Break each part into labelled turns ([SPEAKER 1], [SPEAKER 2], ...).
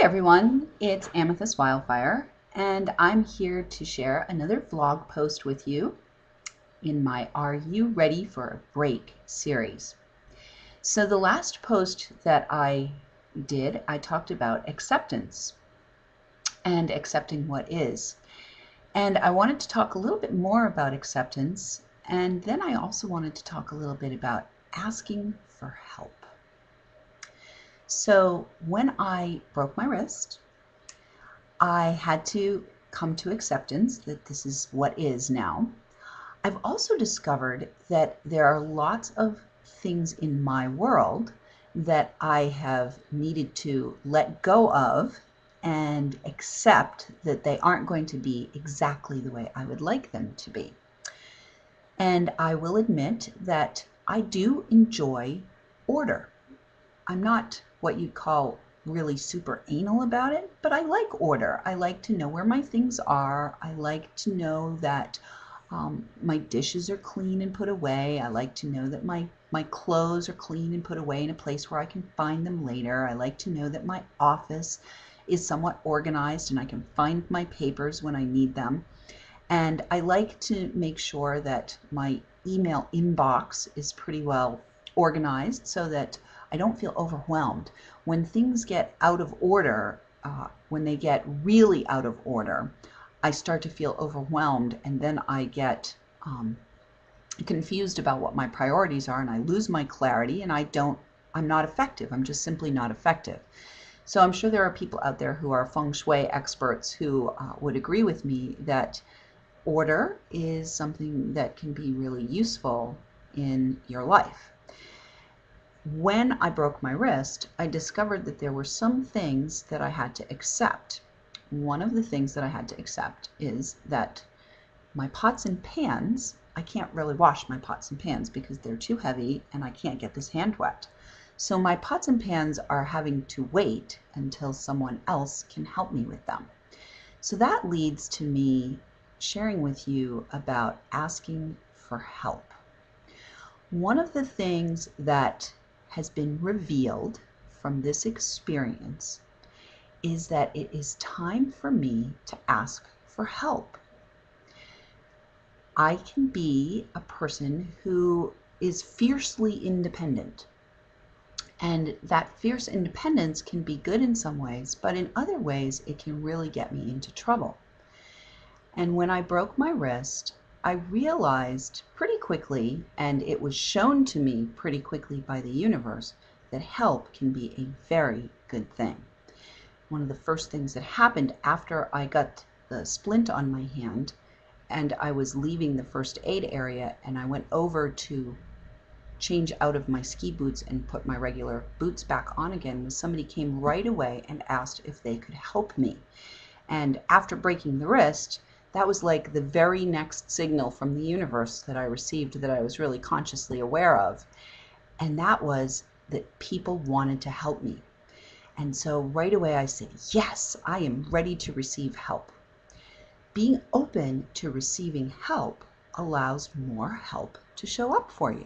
[SPEAKER 1] everyone, it's Amethyst Wyldfyre, and I'm here to share another vlog post with you in my Are You Ready for a Break series. So the last post that I did, I talked about acceptance and accepting what is. And I wanted to talk a little bit more about acceptance, and then I also wanted to talk a little bit about asking for help. So when I broke my wrist, I had to come to acceptance that this is what is now. I've also discovered that there are lots of things in my world that I have needed to let go of and accept that they aren't going to be exactly the way I would like them to be. And I will admit that I do enjoy order. I'm not what you'd call really super anal about it, but I like order. I like to know where my things are. I like to know that my dishes are clean and put away. I like to know that my clothes are clean and put away in a place where I can find them later. I like to know that my office is somewhat organized and I can find my papers when I need them. And I like to make sure that my email inbox is pretty well organized so that I don't feel overwhelmed. When things get out of order, when they get really out of order, I start to feel overwhelmed, and then I get confused about what my priorities are, and I lose my clarity, and I'm not effective. I'm just simply not effective. So I'm sure there are people out there who are feng shui experts who would agree with me that order is something that can be really useful in your life. When I broke my wrist, I discovered that there were some things that I had to accept. One of the things that I had to accept is that my pots and pans, I can't really wash my pots and pans because they're too heavy and I can't get this hand wet. So my pots and pans are having to wait until someone else can help me with them. So that leads to me sharing with you about asking for help. One of the things that has been revealed from this experience is that it is time for me to ask for help. I can be a person who is fiercely independent, and that fierce independence can be good in some ways, but in other ways it can really get me into trouble. And when I broke my wrist, I realized pretty quickly, and it was shown to me pretty quickly by the universe, that help can be a very good thing. One of the first things that happened after I got the splint on my hand and I was leaving the first aid area and I went over to change out of my ski boots and put my regular boots back on again was somebody came right away and asked if they could help me. And after breaking the wrist, that was like the very next signal from the universe that I received that I was really consciously aware of. And that was that people wanted to help me. And so right away I said, yes, I am ready to receive help. Being open to receiving help allows more help to show up for you.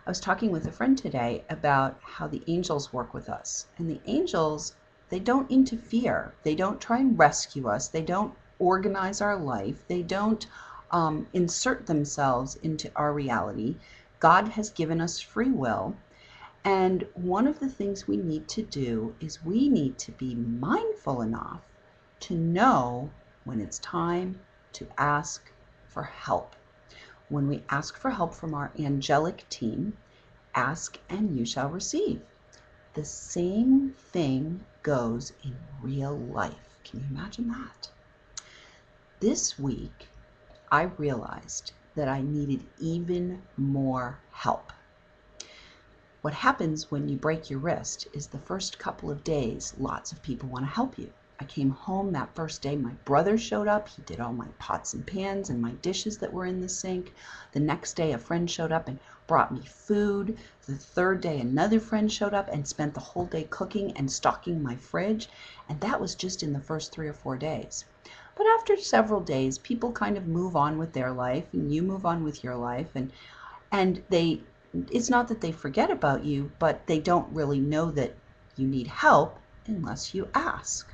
[SPEAKER 1] I was talking with a friend today about how the angels work with us. And the angels, they don't interfere. They don't try and rescue us. They don't organize our life. They don't insert themselves into our reality. God has given us free will. And one of the things we need to do is we need to be mindful enough to know when it's time to ask for help. When we ask for help from our angelic team, ask and you shall receive. The same thing goes in real life. Can you imagine that? This week, I realized that I needed even more help. What happens when you break your wrist is the first couple of days, lots of people want to help you. I came home that first day, my brother showed up. He did all my pots and pans and my dishes that were in the sink. The next day, a friend showed up and brought me food. The third day, another friend showed up and spent the whole day cooking and stocking my fridge. And that was just in the first 3 or 4 days. But after several days, people kind of move on with their life and you move on with your life. And it's not that they forget about you, but they don't really know that you need help unless you ask.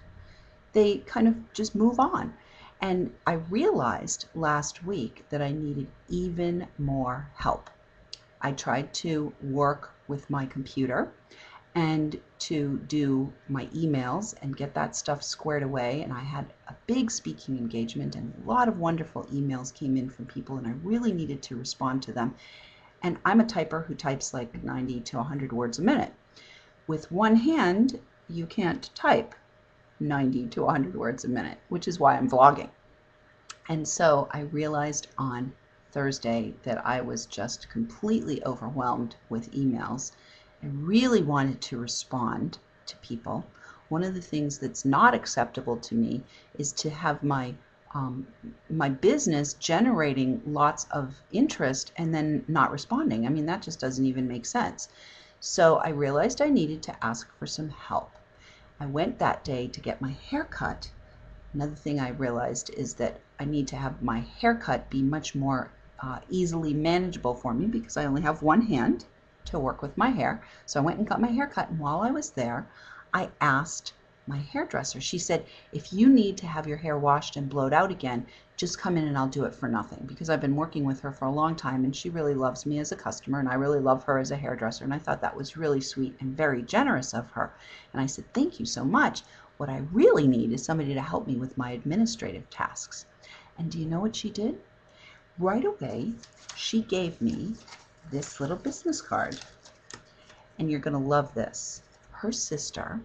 [SPEAKER 1] They kind of just move on. And I realized last week that I needed even more help. I tried to work with my computer and to do my emails and get that stuff squared away. And I had a big speaking engagement, and a lot of wonderful emails came in from people, and I really needed to respond to them. And I'm a typer who types like 90 to 100 words a minute. With one hand, you can't type 90 to 100 words a minute, which is why I'm vlogging. And so I realized on Thursday that I was just completely overwhelmed with emails. I really wanted to respond to people. One of the things that's not acceptable to me is to have my business generating lots of interest and then not responding. I mean, that just doesn't even make sense. So I realized I needed to ask for some help. I went that day to get my hair cut. Another thing I realized is that I need to have my haircut be much more easily manageable for me because I only have one hand to work with my hair. So I went and got my hair cut, and while I was there, I asked my hairdresser. She said, if you need to have your hair washed and blowed out again, just come in and I'll do it for nothing, because I've been working with her for a long time and she really loves me as a customer and I really love her as a hairdresser, and I thought that was really sweet and very generous of her. And I said, thank you so much. What I really need is somebody to help me with my administrative tasks. And do you know what she did? Right away, she gave me this little business card. And you're going to love this. Her sister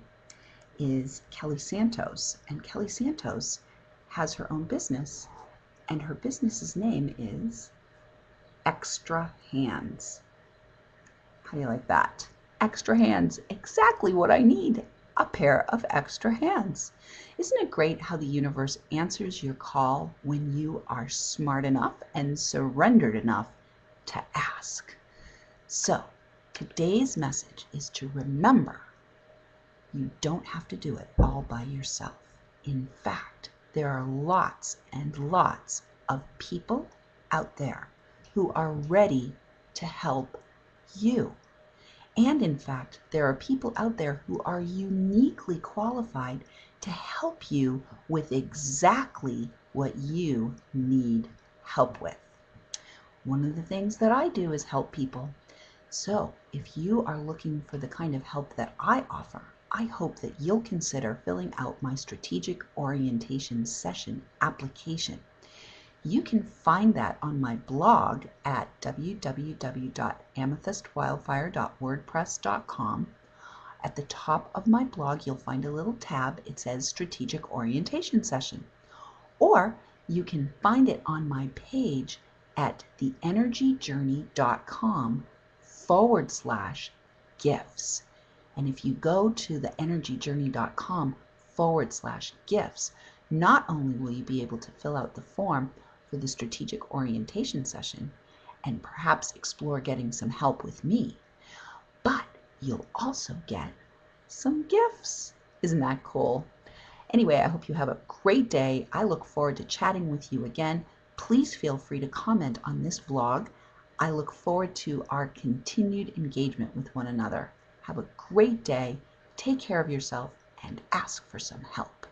[SPEAKER 1] is Kelly Santos, and Kelly Santos has her own business, and her business's name is Extra Hands. How do you like that? Extra hands, exactly what I need. A pair of extra hands. Isn't it great how the universe answers your call when you are smart enough and surrendered enough to ask? So, today's message is to remember you don't have to do it all by yourself. In fact, there are lots and lots of people out there who are ready to help you. And in fact, there are people out there who are uniquely qualified to help you with exactly what you need help with. One of the things that I do is help people. So if you are looking for the kind of help that I offer, I hope that you'll consider filling out my strategic orientation session application. You can find that on my blog at www.amethystwyldfyre.wordpress.com. At the top of my blog, you'll find a little tab. It says Strategic Orientation Session. Or you can find it on my page at theenergyjourney.com/gifts. And if you go to theenergyjourney.com/gifts, not only will you be able to fill out the form for the strategic orientation session and perhaps explore getting some help with me, but you'll also get some gifts. Isn't that cool? Anyway, I hope you have a great day. I look forward to chatting with you again. Please feel free to comment on this vlog. I look forward to our continued engagement with one another. Have a great day. Take care of yourself and ask for some help.